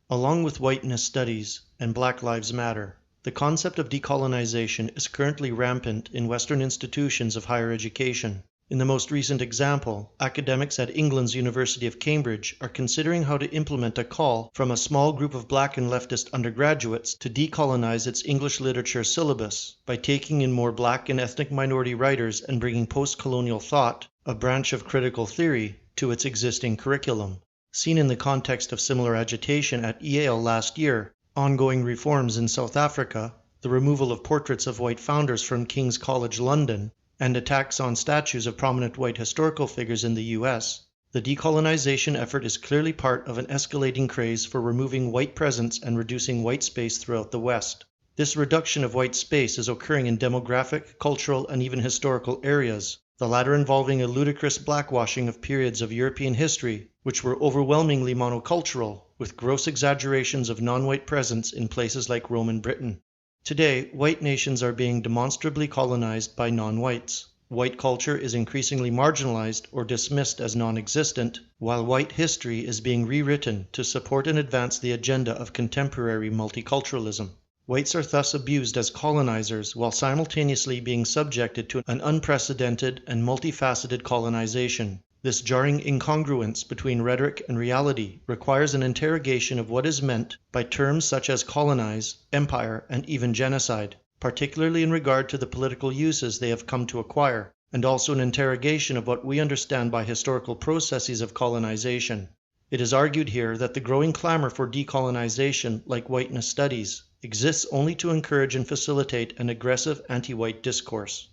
Along with whiteness studies and Black Lives Matter, the concept of decolonization is currently rampant in Western institutions of higher education. In the most recent example, academics at England's University of Cambridge are considering how to implement a call from a small group of Black and leftist undergraduates to decolonize its English literature syllabus by taking in more Black and ethnic minority writers and bringing post-colonial thought, a branch of critical theory, to its existing curriculum. Seen in the context of similar agitation at Yale last year, ongoing reforms in South Africa, the removal of portraits of white founders from King's College London, and attacks on statues of prominent white historical figures in the US, the decolonization effort is clearly part of an escalating craze for removing white presence and reducing white space throughout the West. This reduction of white space is occurring in demographic, cultural, and even historical areas, the latter involving a ludicrous blackwashing of periods of European history which were overwhelmingly monocultural, with gross exaggerations of non-white presence in places like Roman Britain. Today, white nations are being demonstrably colonized by non-whites. White culture is increasingly marginalized or dismissed as non-existent, while white history is being rewritten to support and advance the agenda of contemporary multiculturalism. Whites are thus abused as colonizers while simultaneously being subjected to an unprecedented and multifaceted colonization. This jarring incongruence between rhetoric and reality requires an interrogation of what is meant by terms such as colonize, empire, and even genocide, particularly in regard to the political uses they have come to acquire, and also an interrogation of what we understand by historical processes of colonization. It is argued here that the growing clamor for decolonization, like whiteness studies, exists only to encourage and facilitate an aggressive anti-white discourse.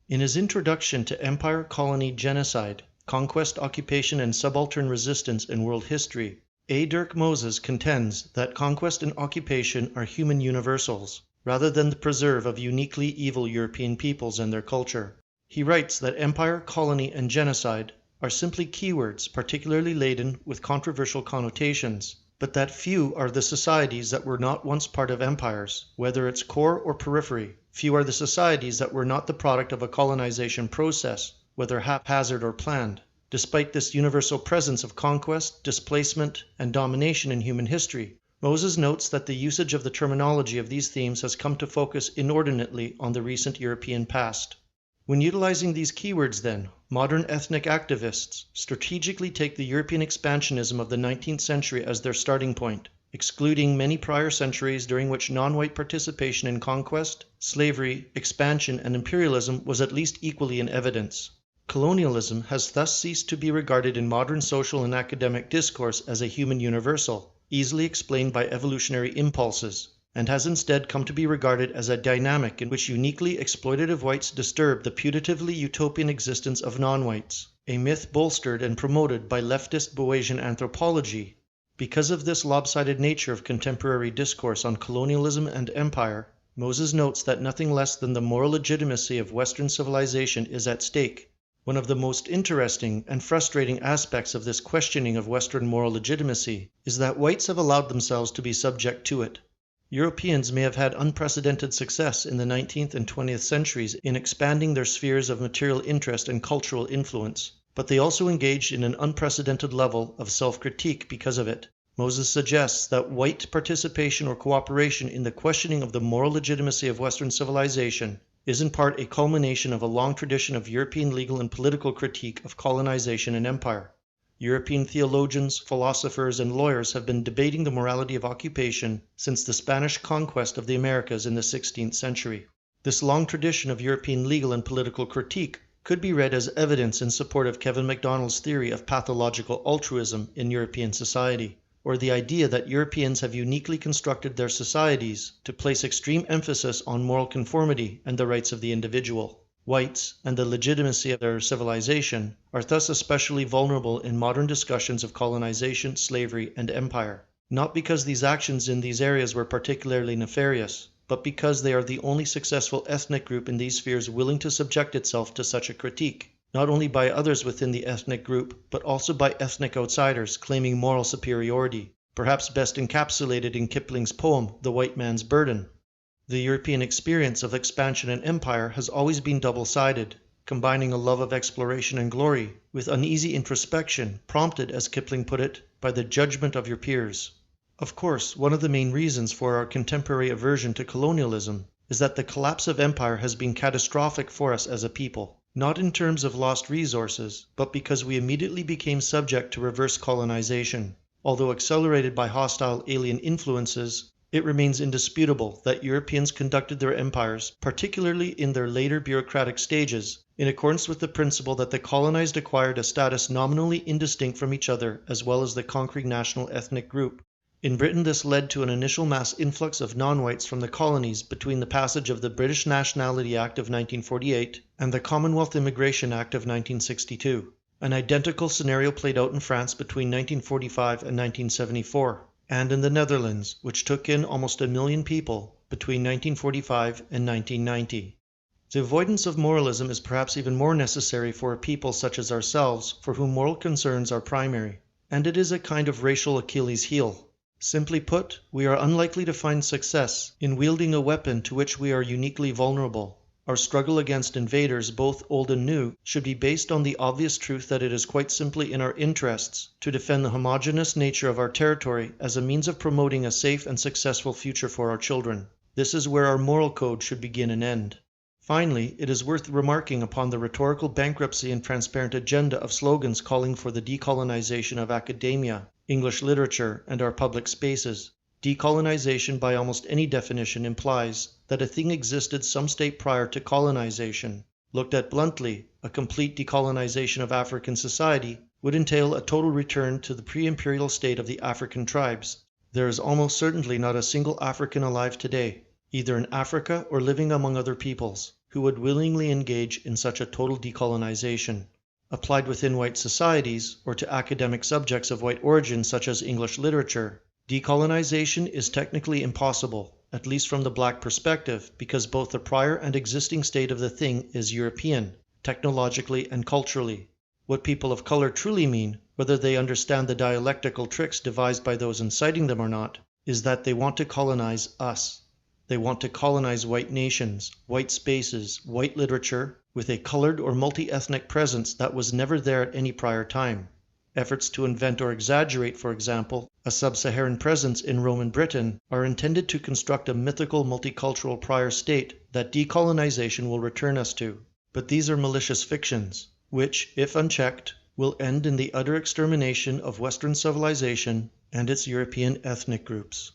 In his introduction to Empire, Colony, Genocide, Conquest, Occupation, and Subaltern Resistance in World History, A. Dirk Moses contends that conquest and occupation are human universals, rather than the preserve of uniquely evil European peoples and their culture. He writes that empire, colony, and genocide are simply keywords particularly laden with controversial connotations, but that few are the societies that were not once part of empires, whether its core or periphery. Few are the societies that were not the product of a colonization process, whether haphazard or planned. Despite this universal presence of conquest, displacement, and domination in human history, Moses notes that the usage of the terminology of these themes has come to focus inordinately on the recent European past. When utilizing these keywords, then, modern ethnic activists strategically take the European expansionism of the 19th century as their starting point, excluding many prior centuries during which non-white participation in conquest, slavery, expansion, and imperialism was at least equally in evidence. Colonialism has thus ceased to be regarded in modern social and academic discourse as a human universal, easily explained by evolutionary impulses, and has instead come to be regarded as a dynamic in which uniquely exploitative whites disturb the putatively utopian existence of non-whites, a myth bolstered and promoted by leftist Boasian anthropology. Because of this lopsided nature of contemporary discourse on colonialism and empire, Moses notes that nothing less than the moral legitimacy of Western civilization is at stake. One of the most interesting and frustrating aspects of this questioning of Western moral legitimacy is that whites have allowed themselves to be subject to it. Europeans may have had unprecedented success in the 19th and 20th centuries in expanding their spheres of material interest and cultural influence, but they also engaged in an unprecedented level of self-critique because of it. Moses suggests that white participation or cooperation in the questioning of the moral legitimacy of Western civilization is in part a culmination of a long tradition of European legal and political critique of colonization and empire. European theologians, philosophers, and lawyers have been debating the morality of occupation since the Spanish conquest of the Americas in the 16th century. This long tradition of European legal and political critique could be read as evidence in support of Kevin MacDonald's theory of pathological altruism in European society, or the idea that Europeans have uniquely constructed their societies to place extreme emphasis on moral conformity and the rights of the individual. Whites, and the legitimacy of their civilization, are thus especially vulnerable in modern discussions of colonization, slavery, and empire, not because these actions in these areas were particularly nefarious, but because they are the only successful ethnic group in these spheres willing to subject itself to such a critique. not only by others within the ethnic group, but also by ethnic outsiders claiming moral superiority, perhaps best encapsulated in Kipling's poem, The White Man's Burden. The European experience of expansion and empire has always been double-sided, combining a love of exploration and glory with uneasy introspection, prompted, as Kipling put it, by the judgment of your peers. Of course, one of the main reasons for our contemporary aversion to colonialism is that the collapse of empire has been catastrophic for us as a people, not in terms of lost resources, but because we immediately became subject to reverse colonization. Although accelerated by hostile alien influences, it remains indisputable that Europeans conducted their empires, particularly in their later bureaucratic stages, in accordance with the principle that the colonized acquired a status nominally indistinct from each other as well as the conquering national ethnic group. In Britain, this led to an initial mass influx of non-whites from the colonies between the passage of the British Nationality Act of 1948 and the Commonwealth Immigration Act of 1962. An identical scenario played out in France between 1945 and 1974, and in the Netherlands, which took in almost 1 million people between 1945 and 1990. The avoidance of moralism is perhaps even more necessary for a people such as ourselves, for whom moral concerns are primary, and it is a kind of racial Achilles heel. Simply put, we are unlikely to find success in wielding a weapon to which we are uniquely vulnerable. Our struggle against invaders, both old and new, should be based on the obvious truth that it is quite simply in our interests to defend the homogeneous nature of our territory as a means of promoting a safe and successful future for our children. This is where our moral code should begin and end. Finally, it is worth remarking upon the rhetorical bankruptcy and transparent agenda of slogans calling for the decolonization of academia, English literature, and our public spaces. Decolonization, by almost any definition, implies that a thing existed some state prior to colonization. Looked at bluntly, a complete decolonization of African society would entail a total return to the pre-imperial state of the African tribes. There is almost certainly not a single African alive today, either in Africa or living among other peoples, who would willingly engage in such a total decolonization. Applied within white societies, or to academic subjects of white origin such as English literature, decolonization is technically impossible, at least from the black perspective, because both the prior and existing state of the thing is European, technologically and culturally. What people of color truly mean, whether they understand the dialectical tricks devised by those inciting them or not, is that they want to colonize us. They want to colonize white nations, white spaces, white literature, with a colored or multi-ethnic presence that was never there at any prior time. Efforts to invent or exaggerate, for example, a sub-Saharan presence in Roman Britain are intended to construct a mythical multicultural prior state that decolonization will return us to. But these are malicious fictions, which, if unchecked, will end in the utter extermination of Western civilization and its European ethnic groups.